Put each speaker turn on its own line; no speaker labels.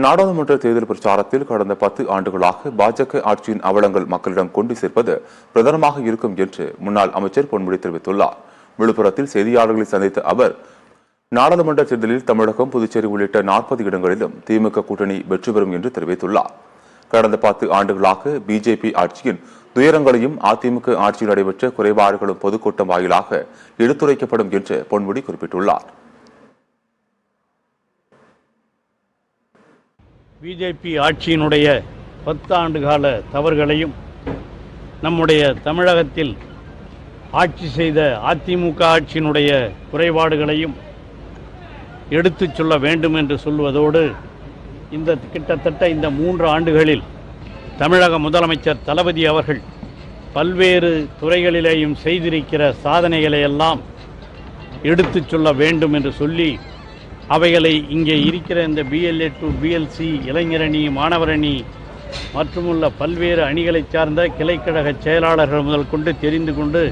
நாடாளுமன்ற தேர்தல் பிரச்சாரத்தில் கடந்த 10 ஆண்டுகளாக பாஜக ஆட்சியின் அவலங்கள் மக்களிடம் கொண்டு சேர்ப்பது பிரதானமாக இருக்கும் என்று முன்னாள் அமைச்சர் பொன்முடி தெரிவித்துள்ளார். விழுப்புரத்தில் செய்தியாளர்களை சந்தித்த அவர், நாடாளுமன்ற தேர்தலில் தமிழகம், புதுச்சேரி உள்ளிட்ட 40 இடங்களிலும் திமுக கூட்டணி வெற்றி பெறும் என்று தெரிவித்துள்ளார். கடந்த 10 ஆண்டுகளாக பிஜேபி ஆட்சியின் துயரங்களையும் அதிமுக ஆட்சியில் நடைபெற்ற குறைபாடுகளும் பொதுக்கூட்டம் வாயிலாக எடுத்துரைக்கப்படும் என்று பொன்முடி குறிப்பிட்டுள்ளார்.
பிஜேபி ஆட்சியினுடைய 10 ஆண்டு கால தவறுகளையும் நம்முடைய தமிழகத்தில் ஆட்சி செய்த அதிமுக ஆட்சியினுடைய குறைபாடுகளையும் எடுத்துச் சொல்ல வேண்டும் என்று சொல்வதோடு, கிட்டத்தட்ட இந்த 3 ஆண்டுகளில் தமிழக முதலமைச்சர் தளபதி அவர்கள் பல்வேறு துறைகளிலேயும் செய்திருக்கிற சாதனைகளை எல்லாம் எடுத்துச் சொல்ல வேண்டும் என்று சொல்லி, அவைகளை இங்கே இருக்கிற இந்த BLA to BLC இளைஞரணி, மாணவரணி மற்றுமுள்ள பல்வேறு அணிகளை சார்ந்த கிளைக்கழக செயலாளர்கள் முதல் கொண்டு தெரிந்து கொண்டு